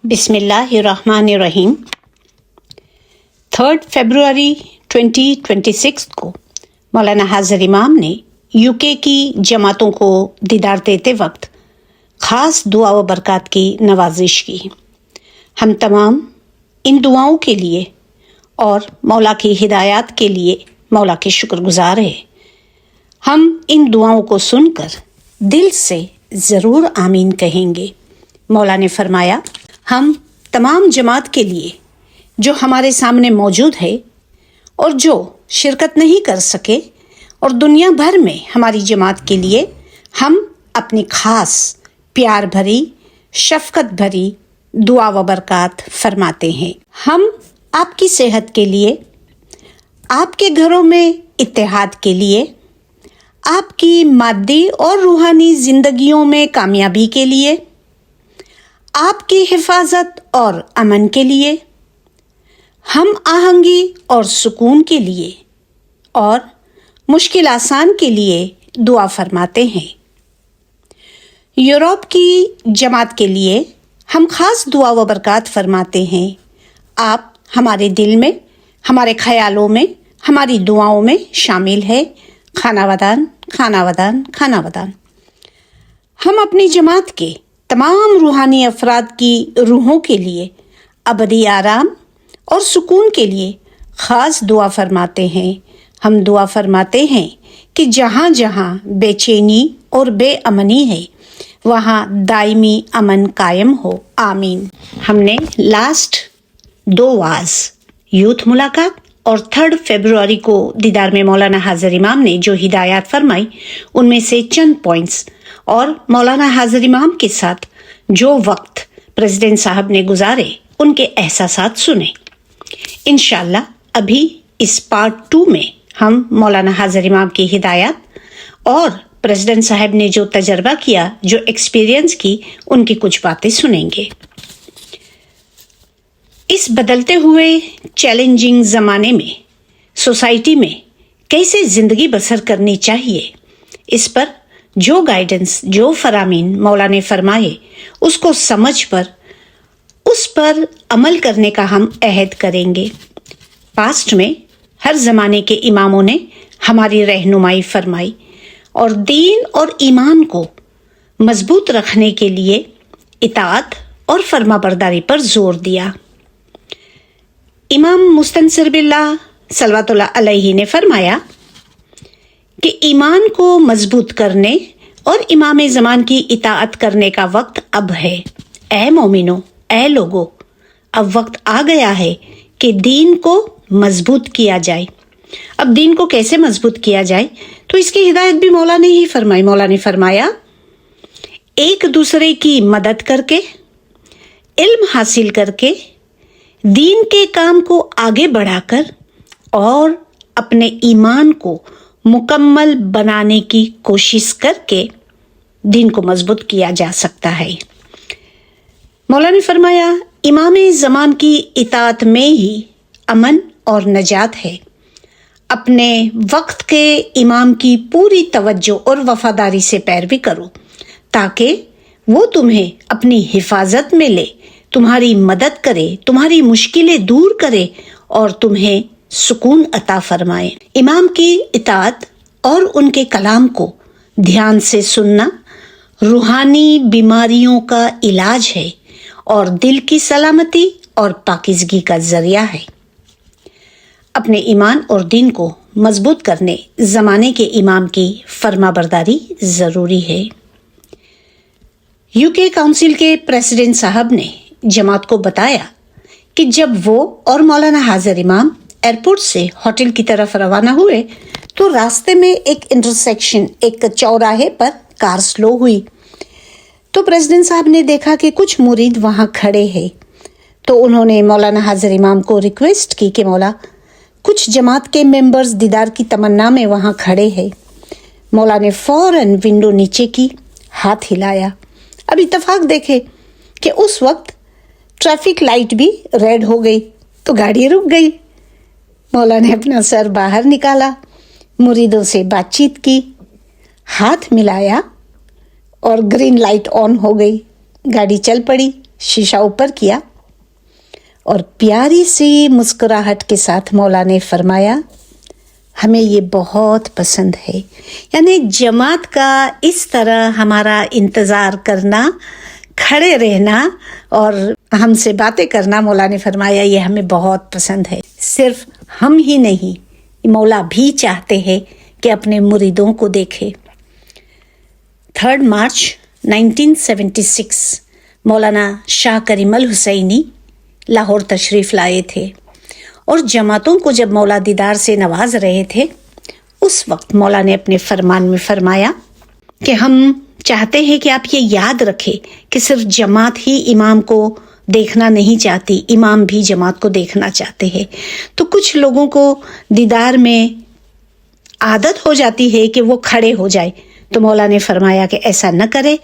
بسم اللہ الرحمن الرحیم۔ 3 فروری 2026 کو مولانا حاضر امام نے UK کی جماعتوں کو دیدار دیتے وقت خاص دعا و برکات کی نوازش کی۔ ہم تمام ان دعاؤں کے لیے اور مولا کی ہدایات کے لیے مولا کے شکر گزار ہیں۔ ہم ان دعاؤں کو سن کر دل سے ضرور آمین کہیں گے۔ مولا نے فرمایا، ہم تمام جماعت کے لیے جو ہمارے سامنے موجود ہے اور جو شرکت نہیں کر سکے اور دنیا بھر میں ہماری جماعت کے لیے ہم اپنی خاص پیار بھری شفقت بھری دعا و برکات فرماتے ہیں۔ ہم آپ کی صحت کے لیے، آپ کے گھروں میں اتحاد کے لیے، آپ کی مادی اور روحانی زندگیوں میں کامیابی کے لیے، آپ کی حفاظت اور امن کے لیے، ہم آہنگی اور سکون کے لیے اور مشکل آسان کے لیے دعا فرماتے ہیں۔ یورپ کی جماعت کے لیے ہم خاص دعا و برکات فرماتے ہیں۔ آپ ہمارے دل میں، ہمارے خیالوں میں، ہماری دعاؤں میں شامل ہے۔ خانہ ودان، خانہ ودان، خانہ ودان۔ ہم اپنی جماعت کے تمام روحانی افراد کی روحوں کے لیے ابدی آرام اور سکون کے لیے خاص دعا فرماتے ہیں۔ ہم دعا فرماتے ہیں کہ جہاں جہاں بے چینی اور بے امنی ہے وہاں دائمی امن قائم ہو، آمین۔ ہم نے لاسٹ 2 واز یوتھ ملاقات اور 3 فروری کو دیدار میں مولانا حاضر امام نے جو ہدایات فرمائی ان میں سے چند پوائنٹس اور مولانا حاضر امام کے ساتھ جو وقت پریزیڈنٹ صاحب نے گزارے ان کے احساسات سنے۔ انشاءاللہ ابھی اس پارٹ 2 میں ہم مولانا حاضر امام کی ہدایات اور پریزیڈنٹ صاحب نے جو تجربہ کیا، جو ایکسپیرینس کی، ان کی کچھ باتیں سنیں گے۔ اس بدلتے ہوئے چیلنجنگ زمانے میں سوسائٹی میں کیسے زندگی بسر کرنی چاہیے، اس پر جو گائیڈنس، جو فرامین مولا نے فرمائے اس کو سمجھ پر اس پر عمل کرنے کا ہم عہد کریں گے۔ پاسٹ میں ہر زمانے کے اماموں نے ہماری رہنمائی فرمائی اور دین اور ایمان کو مضبوط رکھنے کے لیے اطاعت اور فرما برداری پر زور دیا۔ امام مستنصر باللہ صلوات اللہ علیہ نے فرمایا کہ ایمان کو مضبوط کرنے اور امام زمان کی اطاعت کرنے کا وقت اب ہے۔ اے مومنو، اے لوگو، اب وقت آ گیا ہے کہ دین کو مضبوط کیا جائے۔ اب دین کو کیسے مضبوط کیا جائے تو اس کی ہدایت بھی مولا نے ہی فرمائی۔ مولا نے فرمایا، ایک دوسرے کی مدد کر کے، علم حاصل کر کے، دین کے کام کو آگے بڑھا کر اور اپنے ایمان کو مکمل بنانے کی کوشش کر کے دین کو مضبوط کیا جا سکتا ہے۔ مولا نے فرمایا، امام زمان کی اطاعت میں ہی امن اور نجات ہے۔ اپنے وقت کے امام کی پوری توجہ اور وفاداری سے پیروی کرو تاکہ وہ تمہیں اپنی حفاظت میں لے، تمہاری مدد کرے، تمہاری مشکلیں دور کرے اور تمہیں سکون عطا فرمائے۔ امام کی اطاعت اور ان کے کلام کو دھیان سے سننا روحانی بیماریوں کا علاج ہے اور دل کی سلامتی اور پاکیزگی کا ذریعہ ہے۔ اپنے ایمان اور دین کو مضبوط کرنے زمانے کے امام کی فرما برداری ضروری ہے۔ UK کونسل کے پریزیڈنٹ صاحب نے جماعت کو بتایا کہ جب وہ اور مولانا حاضر امام ایئرپورٹ سے ہوٹل کی طرف روانہ ہوئے تو راستے میں ایک انٹرسیکشن، ایک چوراہے پر کار سلو ہوئی تو پریزیڈنٹ صاحب نے دیکھا کہ کچھ مرید وہاں کھڑے ہیں تو انہوں نے مولانا حاضر امام کو ریکویسٹ کی کہ مولا، کچھ جماعت کے ممبرز دیدار کی تمنا میں وہاں کھڑے ہیں۔ مولا نے فوراً ونڈو نیچے کی، ہاتھ ہلایا۔ اب اتفاق دیکھے کہ اس وقت ٹریفک لائٹ بھی ریڈ ہو گئی تو گاڑی رک گئی۔ مولا نے اپنا سر باہر نکالا، مریدوں سے بات چیت کی، ہاتھ ملایا اور گرین لائٹ آن ہو گئی، گاڑی چل پڑی۔ شیشہ اوپر کیا اور پیاری سی مسکراہٹ کے ساتھ مولا نے فرمایا ہمیں یہ بہت پسند ہے. یعنی جماعت کا اس طرح ہمارا انتظار کرنا، کھڑے رہنا اور ہم سے باتیں کرنا، مولا نے فرمایا یہ ہمیں بہت پسند ہے. صرف ہم ہی نہیں، مولا بھی چاہتے ہیں کہ اپنے مریدوں کو دیکھے. 3 مارچ 1976 مولانا شاہ کریم الحسینی لاہور تشریف لائے تھے اور جماعتوں کو جب مولا دیدار سے نواز رہے تھے اس وقت مولا نے اپنے فرمان میں فرمایا کہ ہم چاہتے ہیں کہ آپ یہ یاد رکھیں کہ صرف جماعت ہی امام کو دیکھنا نہیں چاہتی، امام بھی جماعت کو دیکھنا چاہتے ہیں. تو کچھ لوگوں کو دیدار میں عادت ہو جاتی ہے کہ وہ کھڑے ہو جائے، تو مولا نے فرمایا کہ ایسا نہ کرے،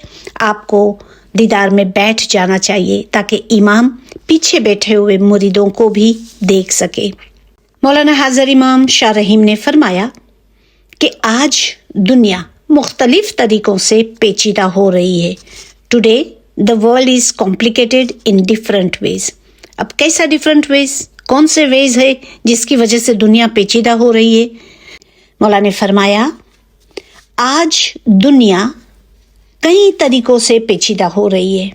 آپ کو دیدار میں بیٹھ جانا چاہیے تاکہ امام پیچھے بیٹھے ہوئے مریدوں کو بھی دیکھ سکے. مولانا حاضر امام شاہ رحیم نے فرمایا کہ آج دنیا مختلف طریقوں سے پیچیدہ ہو رہی ہے. Today the world is complicated in different ways. اب کیسا ڈفرینٹ ویز؟ کون سے ویز ہے جس کی وجہ سے دنیا پیچیدہ ہو رہی ہے؟ مولا نے فرمایا آج دنیا کئی طریقوں سے پیچیدہ ہو رہی ہے.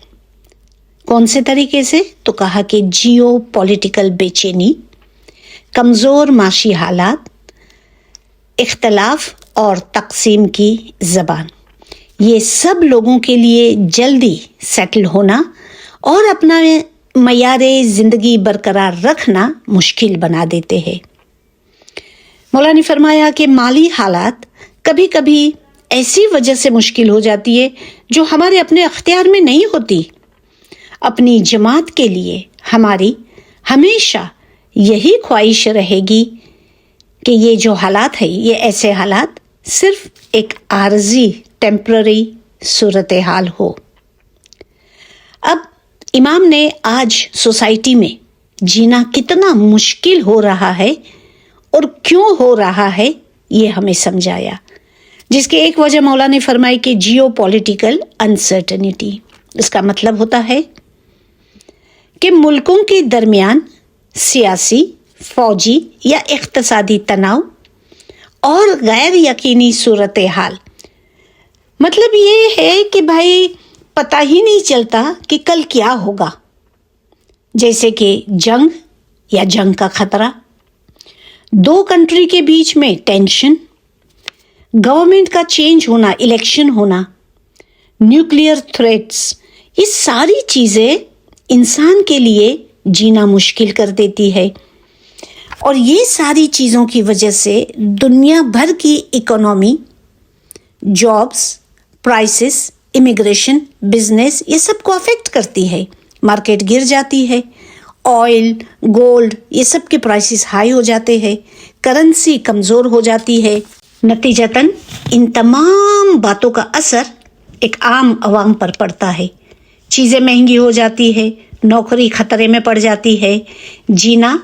کون سے طریقے سے؟ تو کہا کہ جیو پولیٹیکل بے چینی، کمزور معاشی حالات، اختلاف اور تقسیم کی زبان، یہ سب لوگوں کے لیے جلدی سیٹل ہونا اور اپنا معیار زندگی برقرار رکھنا مشکل بنا دیتے ہیں. مولا نے فرمایا کہ مالی حالات کبھی کبھی ایسی وجہ سے مشکل ہو جاتی ہے جو ہمارے اپنے اختیار میں نہیں ہوتی. اپنی جماعت کے لیے ہماری ہمیشہ یہی خواہش رہے گی کہ یہ جو حالات ہے، یہ ایسے حالات صرف ایک عارضی ٹیمپرری صورتحال ہو. اب امام نے آج سوسائٹی میں جینا کتنا مشکل ہو رہا ہے اور کیوں ہو رہا ہے یہ ہمیں سمجھایا، جس کی ایک وجہ مولا نے فرمائی کہ جیو پولیٹیکل انسرٹنٹی. اس کا مطلب ہوتا ہے کہ ملکوں کے درمیان سیاسی، فوجی یا اقتصادی تناؤ اور غیر یقینی صورتحال. مطلب یہ ہے کہ بھائی پتہ ہی نہیں چلتا کہ کل کیا ہوگا، جیسے کہ جنگ یا جنگ کا خطرہ، 2 کنٹری کے بیچ میں ٹینشن، گورنمنٹ کا چینج ہونا، الیکشن ہونا، نیوکلیئر تھریٹس. یہ ساری چیزیں انسان کے لیے جینا مشکل کر دیتی ہے. اور یہ ساری چیزوں کی وجہ سے دنیا بھر کی economy, jobs, prices, immigration, business, یہ سب کو افیکٹ کرتی ہے. مارکیٹ گر جاتی ہے، آئل، گولڈ، یہ سب کے پرائسز ہائی ہو جاتے ہیں، کرنسی کمزور ہو جاتی ہے. نتیجتاً ان تمام باتوں کا اثر ایک عام عوام پر پڑتا ہے. چیزیں مہنگی ہو جاتی ہے، نوکری خطرے میں پڑ جاتی ہے، جینا،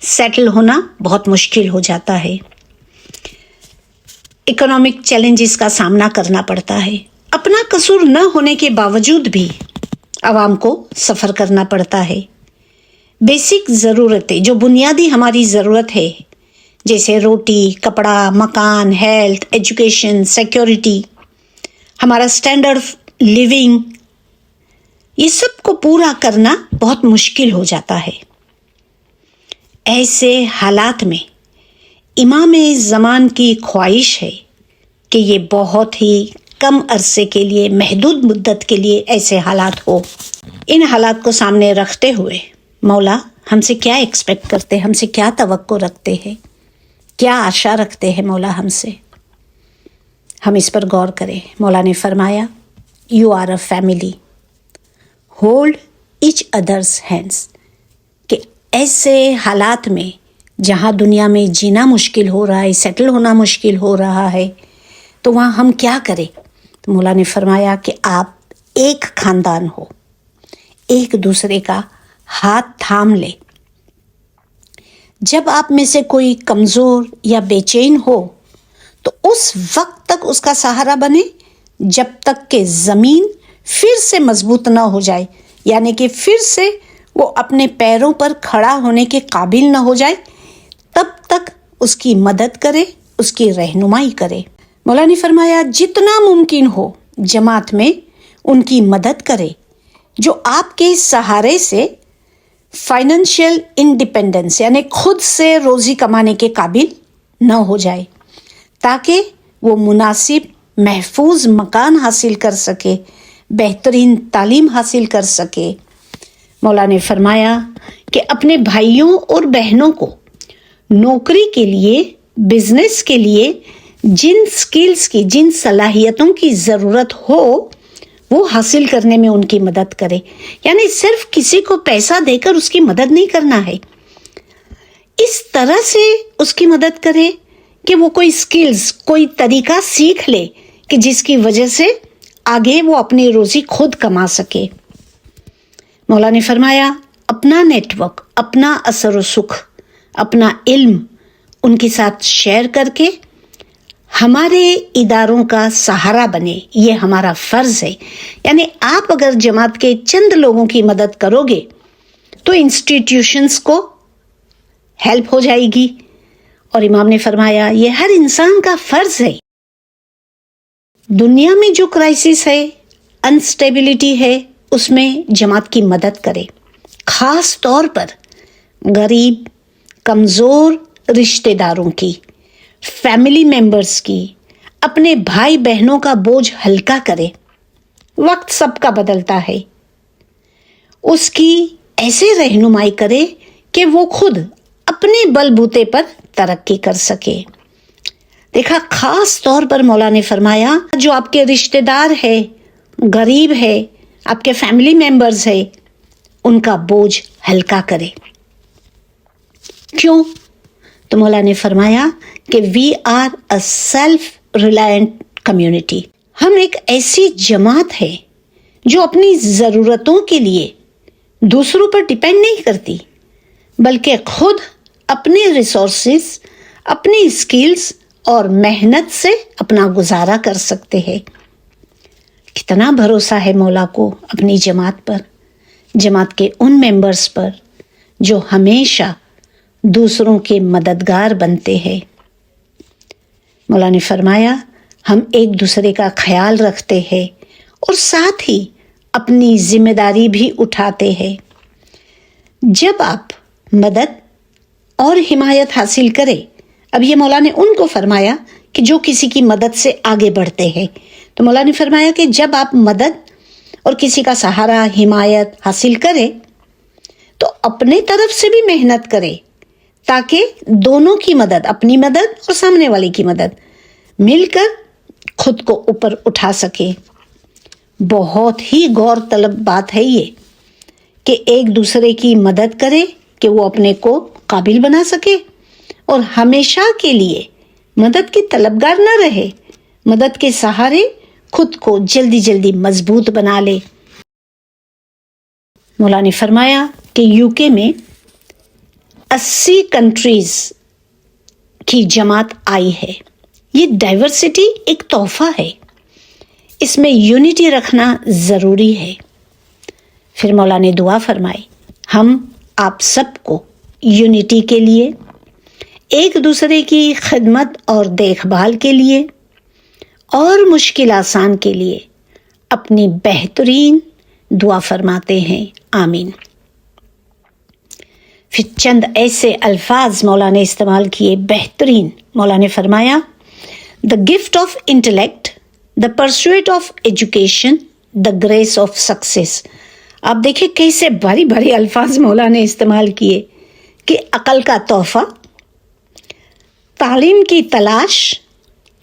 سیٹل ہونا بہت مشکل ہو جاتا ہے. اکنامک چیلنجز کا سامنا کرنا پڑتا ہے. اپنا قصور نہ ہونے کے باوجود بھی عوام کو سفر کرنا پڑتا ہے. بیسک ضرورتیں جو بنیادی ہماری ضرورت ہے، جیسے روٹی، کپڑا، مکان، ہیلتھ، ایجوکیشن، سیکیورٹی، ہمارا اسٹینڈرڈ آف لیونگ، یہ سب کو پورا کرنا بہت مشکل ہو جاتا ہے. ایسے حالات میں امام زمان کی خواہش ہے کہ یہ بہت ہی کم عرصے کے لیے، محدود مدت کے لیے ایسے حالات ہو. ان حالات کو سامنے رکھتے ہوئے مولا ہم سے کیا ایکسپیکٹ کرتے ہیں، ہم سے کیا توقع رکھتے ہیں، کیا آشا رکھتے ہیں مولا ہم سے؟ ہم اس پر غور کریں. مولا نے فرمایا you are a family, hold each others hands. کہ ایسے حالات میں جہاں دنیا میں جینا مشکل ہو رہا ہے، سیٹل ہونا مشکل ہو رہا ہے، تو وہاں ہم کیا کریں؟ تو مولا نے فرمایا کہ آپ ایک خاندان ہو، ایک دوسرے کا ہاتھ تھام لے. جب آپ میں سے کوئی کمزور یا بے چین ہو تو اس وقت تک اس کا سہارا بنے جب تک کہ زمین پھر سے مضبوط نہ ہو جائے. یعنی کہ پھر سے وہ اپنے پیروں پر کھڑا ہونے کے قابل نہ ہو جائے تب تک اس کی مدد کرے، اس کی رہنمائی کرے۔ مولا نے فرمایا جتنا ممکن ہو جماعت میں ان کی مدد کرے جو آپ کے سہارے سے فائنینشیل انڈیپینڈنس یعنی خود سے روزی کمانے کے قابل نہ ہو جائے، تاکہ وہ مناسب محفوظ مکان حاصل کر سکے، بہترین تعلیم حاصل کر سکے۔ مولا نے فرمایا کہ اپنے بھائیوں اور بہنوں کو نوکری کے لیے، بزنس کے لیے جن سکلز کی، جن صلاحیتوں کی ضرورت ہو وہ حاصل کرنے میں ان کی مدد کرے۔ یعنی صرف کسی کو پیسہ دے کر اس کی مدد نہیں کرنا ہے، اس طرح سے اس کی مدد کرے کہ وہ کوئی سکلز، کوئی طریقہ سیکھ لے کہ جس کی وجہ سے آگے وہ اپنی روزی خود کما سکے۔ مولا نے فرمایا اپنا نیٹ ورک، اپنا اثر و سکھ، اپنا علم ان کے ساتھ شیئر کر کے ہمارے اداروں کا سہارا بنے، یہ ہمارا فرض ہے۔ یعنی آپ اگر جماعت کے چند لوگوں کی مدد کرو گے تو انسٹیٹیوشنز کو ہیلپ ہو جائے گی، اور امام نے فرمایا یہ ہر انسان کا فرض ہے۔ دنیا میں جو کرائسس ہے، انسٹیبلٹی ہے، اس میں جماعت کی مدد کرے، خاص طور پر غریب، کمزور رشتہ داروں کی، فیملی ممبرز کی، اپنے بھائی بہنوں کا بوجھ ہلکا کرے۔ وقت سب کا بدلتا ہے، اس کی ایسے رہنمائی کرے کہ وہ خود اپنے بل بوتے پر ترقی کر سکے۔ دیکھا خاص طور پر مولا نے فرمایا جو آپ کے رشتہ دار ہے، غریب ہے، آپ کے فیملی ممبرز ہے، ان کا بوجھ ہلکا کرے۔ کیوں؟ تو مولا نے فرمایا کہ we are a self reliant community, ہم ایک ایسی جماعت ہے جو اپنی ضرورتوں کے لیے دوسروں پر ڈیپینڈ نہیں کرتی، بلکہ خود اپنے ریسورسز، اپنی اسکلز اور محنت سے اپنا گزارا کر سکتے ہیں۔ کتنا بھروسہ ہے مولا کو اپنی جماعت پر، جماعت کے ان ممبرز پر جو ہمیشہ دوسروں کے مددگار بنتے ہیں۔ مولا نے فرمایا ہم ایک دوسرے کا خیال رکھتے ہیں اور ساتھ ہی اپنی ذمہ داری بھی اٹھاتے ہیں۔ جب آپ مدد اور حمایت حاصل کرے، اب یہ مولا نے ان کو فرمایا کہ جو کسی کی مدد سے آگے بڑھتے ہیں، تو مولا نے فرمایا کہ جب آپ مدد اور کسی کا سہارا، حمایت حاصل کرے تو اپنے طرف سے بھی محنت کرے تاکہ دونوں کی مدد، اپنی مدد اور سامنے والے کی مدد مل کر خود کو اوپر اٹھا سکے۔ بہت ہی غور طلب بات ہے یہ کہ ایک دوسرے کی مدد کرے کہ وہ اپنے کو قابل بنا سکے اور ہمیشہ کے لیے مدد کی طلبگار نہ رہے، مدد کے سہارے خود کو جلدی جلدی مضبوط بنا لے۔ مولا نے فرمایا کہ UK میں 80 کنٹریز کی جماعت آئی ہے۔ یہ ڈائیورسٹی ایک تحفہ ہے، اس میں یونٹی رکھنا ضروری ہے۔ پھر مولا نے دعا فرمائی ہم آپ سب کو یونٹی کے لیے، ایک دوسرے کی خدمت اور دیکھ بھال کے لیے اور مشکل آسان کے لیے اپنی بہترین دعا فرماتے ہیں، آمین۔ پھر چند ایسے الفاظ مولا نے استعمال کیے بہترین۔ مولا نے فرمایا the gift of intellect, the pursuit of education, the grace of success۔ آپ دیکھیں کیسے باری باری الفاظ مولا نے استعمال کیے کہ عقل کا تحفہ، تعلیم کی تلاش،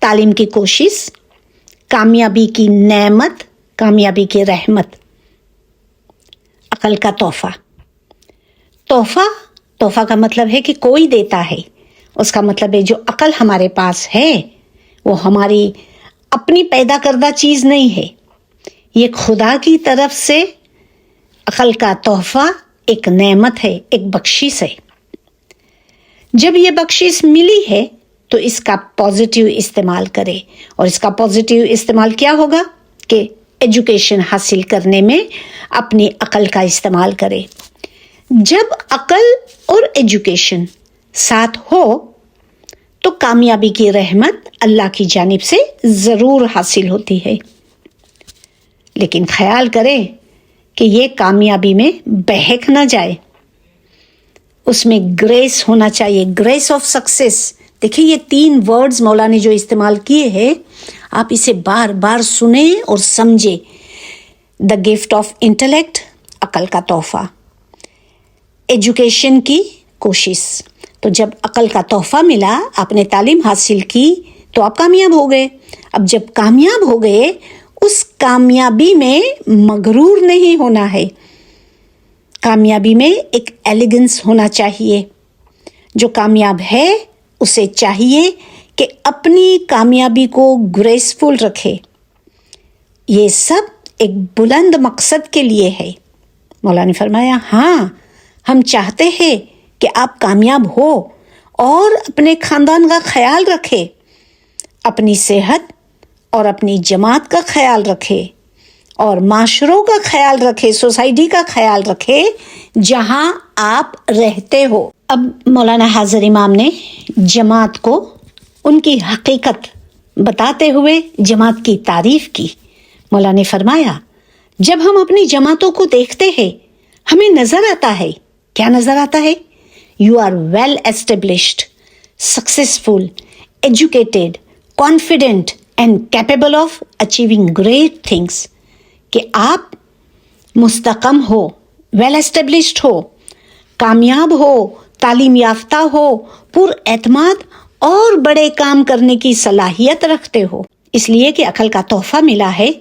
تعلیم کی کوشش، کامیابی کی نعمت، کامیابی کی رحمت، عقل کا تحفہ۔ تحفہ کا مطلب ہے کہ کوئی دیتا ہے، اس کا مطلب ہے جو عقل ہمارے پاس ہے وہ ہماری اپنی پیدا کردہ چیز نہیں ہے، یہ خدا کی طرف سے عقل کا تحفہ ایک نعمت ہے، ایک بخشش ہے۔ جب یہ بخشش ملی ہے تو اس کا پازیٹیو استعمال کرے، اور اس کا پازیٹیو استعمال کیا ہوگا کہ ایجوکیشن حاصل کرنے میں اپنی عقل کا استعمال کرے۔ جب عقل اور ایجوکیشن ساتھ ہو تو کامیابی کی رحمت اللہ کی جانب سے ضرور حاصل ہوتی ہے، لیکن خیال کرے کہ یہ کامیابی میں بہک نہ جائے، اس میں گریس ہونا چاہیے، گریس آف سکسیس۔ دیکھیں یہ 3 ورڈز مولا نے جو استعمال کیے ہیں، آپ اسے بار بار سنیں اور سمجھیں۔ دا گفٹ آف انٹلیکٹ، عقل کا تحفہ، ایجوکیشن کی کوشش۔ تو جب عقل کا تحفہ ملا، آپ نے تعلیم حاصل کی تو آپ کامیاب ہو گئے۔ اب جب کامیاب ہو گئے، اس کامیابی میں مغرور نہیں ہونا ہے، کامیابی میں ایک ایلیگنس ہونا چاہیے۔ جو کامیاب ہے اسے چاہیے کہ اپنی کامیابی کو گریسفل رکھے۔ یہ سب ایک بلند مقصد کے لیے ہے۔ مولا نے فرمایا ہاں، ہم چاہتے ہیں کہ آپ کامیاب ہو اور اپنے خاندان کا خیال رکھے، اپنی صحت اور اپنی جماعت کا خیال رکھے اور معاشروں کا خیال رکھے، سوسائٹی کا خیال رکھے جہاں آپ رہتے ہو۔ اب مولانا حاضر امام نے جماعت کو ان کی حقیقت بتاتے ہوئے جماعت کی تعریف کی۔ مولا نے فرمایا جب ہم اپنی جماعتوں کو دیکھتے ہیں ہمیں نظر آتا ہے، کیا نظر آتا ہے؟ You are well established, successful, educated, confident and capable of achieving great things, کہ آپ مستحکم ہو، ویل اسٹیبلشڈ ہو، کامیاب ہو، تعلیم یافتہ ہو، پر اعتماد اور بڑے کام کرنے کی صلاحیت رکھتے ہو۔ اس لیے کہ عقل کا تحفہ ملا ہے،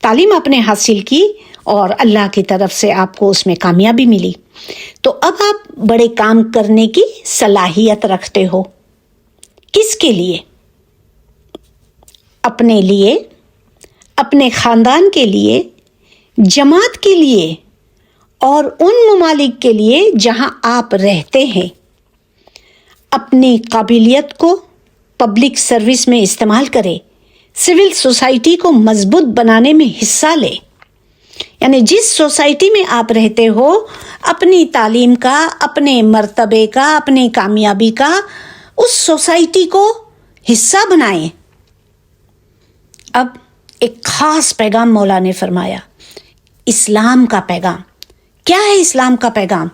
تعلیم آپ نے حاصل کی اور اللہ کی طرف سے آپ کو اس میں کامیابی ملی، تو اب آپ بڑے کام کرنے کی صلاحیت رکھتے ہو۔ کس کے لیے؟ اپنے لیے، اپنے خاندان کے لیے، جماعت کے لیے اور ان ممالک کے لیے جہاں آپ رہتے ہیں۔ اپنی قابلیت کو پبلک سروس میں استعمال کرے، سول سوسائٹی کو مضبوط بنانے میں حصہ لے، یعنی جس سوسائٹی میں آپ رہتے ہو اپنی تعلیم کا، اپنے مرتبے کا، اپنی کامیابی کا اس سوسائٹی کو حصہ بنائیں۔ اب ایک خاص پیغام مولا نے فرمایا، اسلام کا پیغام۔ کیا ہے اسلام کا پیغام؟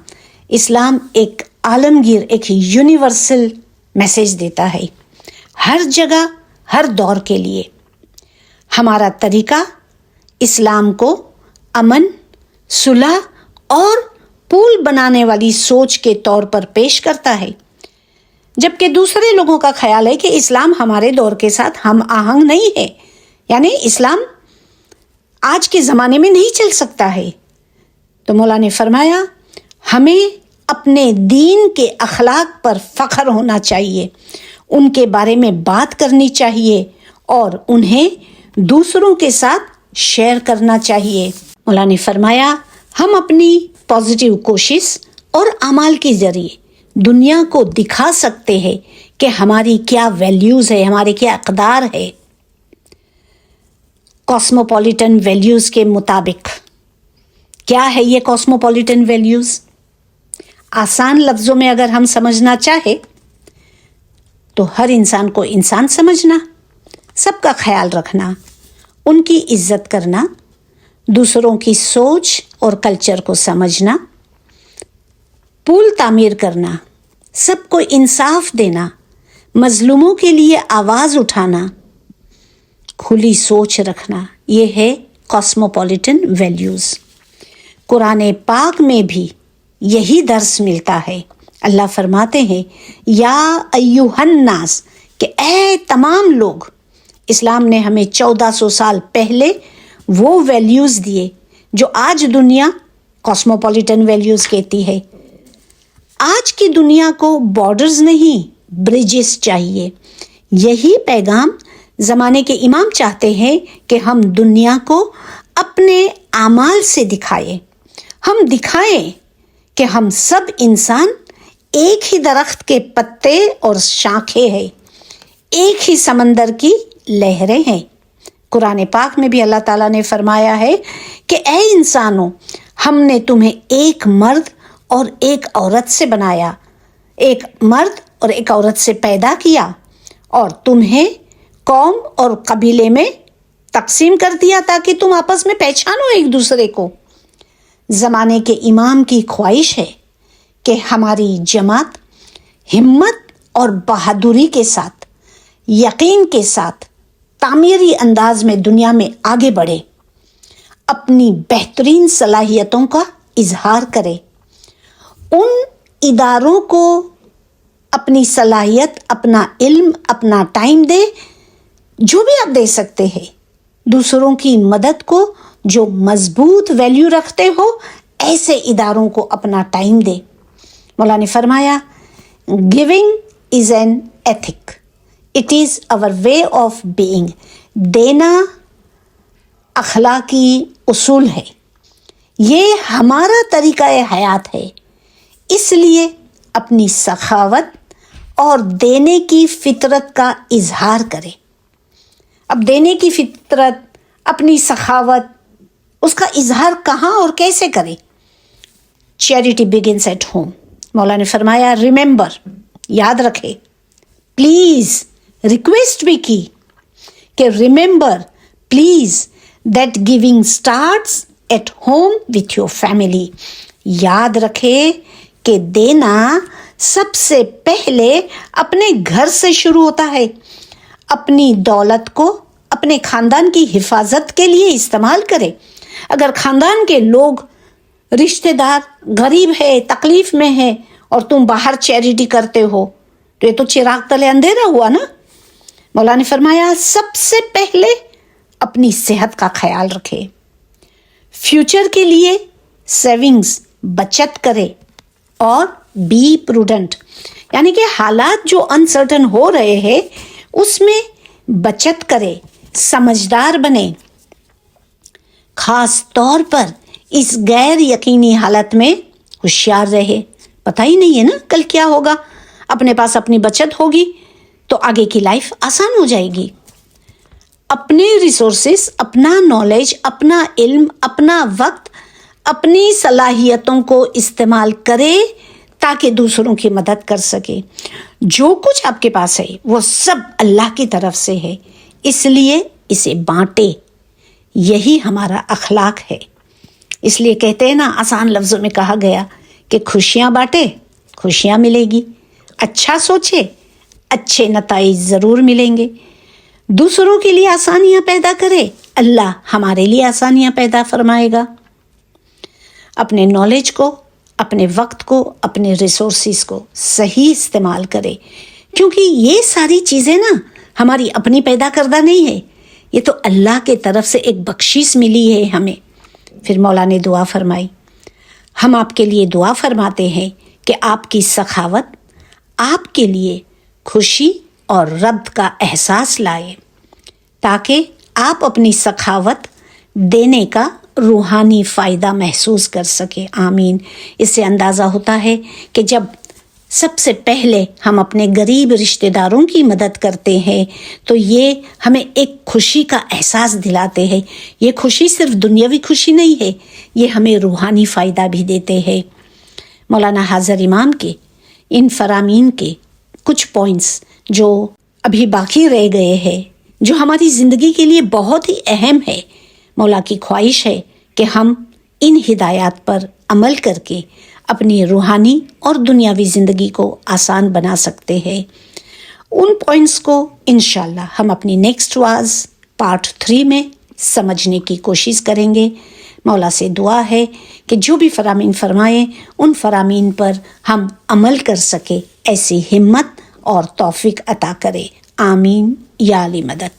اسلام ایک عالمگیر، ایک یونیورسل میسج دیتا ہے، ہر جگہ، ہر دور کے لیے۔ ہمارا طریقہ اسلام کو امن، صلح اور پول بنانے والی سوچ کے طور پر پیش کرتا ہے، جبکہ دوسرے لوگوں کا خیال ہے کہ اسلام ہمارے دور کے ساتھ ہم آہنگ نہیں ہے، یعنی اسلام آج کے زمانے میں نہیں چل سکتا ہے۔ تو مولا نے فرمایا ہمیں اپنے دین کے اخلاق پر فخر ہونا چاہیے، ان کے بارے میں بات کرنی چاہیے اور انہیں دوسروں کے ساتھ شیئر کرنا چاہیے۔ مولا نے فرمایا ہم اپنی پازیٹیو کوشش اور اعمال کے ذریعے دنیا کو دکھا سکتے ہیں کہ ہماری کیا ویلیوز ہے، ہمارے کیا اقدار ہے۔ کاسموپولیٹن ویلیوز کے مطابق کیا ہے یہ کاسموپولیٹن ویلیوز؟ آسان لفظوں میں اگر ہم سمجھنا چاہے تو ہر انسان کو انسان سمجھنا، سب کا خیال رکھنا، ان کی عزت کرنا، دوسروں کی سوچ اور کلچر کو سمجھنا، پول تعمیر کرنا، سب کو انصاف دینا، مظلوموں کے لیے آواز اٹھانا، کھلی سوچ رکھنا، یہ ہے کاسموپولیٹن ویلیوز۔ قرآن پاک میں بھی یہی درس ملتا ہے۔ اللہ فرماتے ہیں یا ایھا الناس، کہ اے تمام لوگ۔ اسلام نے ہمیں 1400 سال پہلے وہ ویلیوز دیے جو آج دنیا کاسموپولیٹن ویلیوز کہتی ہے۔ آج کی دنیا کو بارڈرز نہیں، برجز چاہیے۔ یہی پیغام زمانے کے امام چاہتے ہیں کہ ہم دنیا کو اپنے اعمال سے دکھائیں، ہم دکھائیں کہ ہم سب انسان ایک ہی درخت کے پتے اور شاخیں ہیں، ایک ہی سمندر کی لہریں ہیں، قرآن پاک میں بھی اللہ تعالیٰ نے فرمایا ہے کہ اے انسانوں، ہم نے تمہیں ایک مرد اور ایک عورت سے بنایا، ایک مرد اور ایک عورت سے پیدا کیا، اور تمہیں قوم اور قبیلے میں تقسیم کر دیا تاکہ تم آپس میں پہچانو ایک دوسرے کو۔ زمانے کے امام کی خواہش ہے کہ ہماری جماعت ہمت اور بہادری کے ساتھ، یقین کے ساتھ، تعمیری انداز میں دنیا میں آگے بڑھے، اپنی بہترین صلاحیتوں کا اظہار کرے، ان اداروں کو اپنی صلاحیت، اپنا علم، اپنا ٹائم دے جو بھی آپ دے سکتے ہیں، دوسروں کی مدد کو جو مضبوط ویلیو رکھتے ہو ایسے اداروں کو اپنا ٹائم دے۔ مولا نے فرمایا giving is an ethic, it is our way of being, دینا اخلاقی اصول ہے، یہ ہمارا طریقہ حیات ہے، اس لیے اپنی سخاوت اور دینے کی فطرت کا اظہار کرے۔ اب دینے کی فطرت، اپنی سخاوت، اس کا اظہار کہاں اور کیسے کرے؟ Charity begins at home. مولا نے فرمایا ریممبر، یاد رکھے، پلیز، ریکویسٹ بھی کی کہ remember please that giving starts at home with your family. یاد رکھے کہ دینا سب سے پہلے اپنے گھر سے شروع ہوتا ہے۔ اپنی دولت کو اپنے خاندان کی حفاظت کے لیے استعمال کرے۔ اگر خاندان کے لوگ، رشتہ دار غریب ہے، تکلیف میں ہے، اور تم باہر چیریٹی کرتے ہو تو یہ تو چراغ تلے اندھیرا ہوا نا۔ مولا نے فرمایا سب سے پہلے اپنی صحت کا خیال رکھے، فیوچر کے لیے سیونگز، بچت کرے، اور بی پروڈنٹ، یعنی کہ حالات جو انسرٹن ہو رہے ہیں اس میں بچت کرے، سمجھدار بنے، خاص طور پر اس غیر یقینی حالت میں ہوشیار رہے۔ پتہ ہی نہیں ہے نا کل کیا ہوگا۔ اپنے پاس اپنی بچت ہوگی تو آگے کی لائف آسان ہو جائے گی۔ اپنے ریسورسز، اپنا نالج، اپنا علم، اپنا وقت، اپنی صلاحیتوں کو استعمال کرے تاکہ دوسروں کی مدد کر سکے۔ جو کچھ آپ کے پاس ہے وہ سب اللہ کی طرف سے ہے، اس لیے اسے بانٹے۔ یہی ہمارا اخلاق ہے۔ اس لیے کہتے ہیں نا، آسان لفظوں میں کہا گیا کہ خوشیاں بانٹے، خوشیاں ملے گی، اچھا سوچے، اچھے نتائج ضرور ملیں گے، دوسروں کے لیے آسانیاں پیدا کرے، اللہ ہمارے لیے آسانیاں پیدا فرمائے گا۔ اپنے نالج کو، اپنے وقت کو، اپنے ریسورسز کو صحیح استعمال کرے، کیونکہ یہ ساری چیزیں نا ہماری اپنی پیدا کردہ نہیں ہے، یہ تو اللہ کے طرف سے ایک بخشش ملی ہے ہمیں۔ پھر مولا نے دعا فرمائی، ہم آپ کے لیے دعا فرماتے ہیں کہ آپ کی سخاوت آپ کے لیے خوشی اور ربط کا احساس لائے، تاکہ آپ اپنی سخاوت دینے کا روحانی فائدہ محسوس کر سکے۔ آمین۔ اس سے اندازہ ہوتا ہے کہ جب سب سے پہلے ہم اپنے غریب رشتہ داروں کی مدد کرتے ہیں تو یہ ہمیں ایک خوشی کا احساس دلاتے ہیں۔ یہ خوشی صرف دنیاوی خوشی نہیں ہے، یہ ہمیں روحانی فائدہ بھی دیتے ہیں۔ مولانا حاضر امام کے ان فرامین کے کچھ پوائنٹس جو ابھی باقی رہ گئے ہیں، جو ہماری زندگی کے لیے بہت ہی اہم ہے، مولا کی خواہش ہے کہ ہم ان ہدایات پر عمل کر کے اپنی روحانی اور دنیاوی زندگی کو آسان بنا سکتے ہیں۔ ان پوائنٹس کو انشاءاللہ ہم اپنی نیکسٹ واز پارٹ 3 میں سمجھنے کی کوشش کریں گے۔ مولا سے دعا ہے کہ جو بھی فرامین فرمائیں ان فرامین پر ہم عمل کر سکے، ایسی ہمت اور توفیق عطا کرے۔ آمین یا علی مدد۔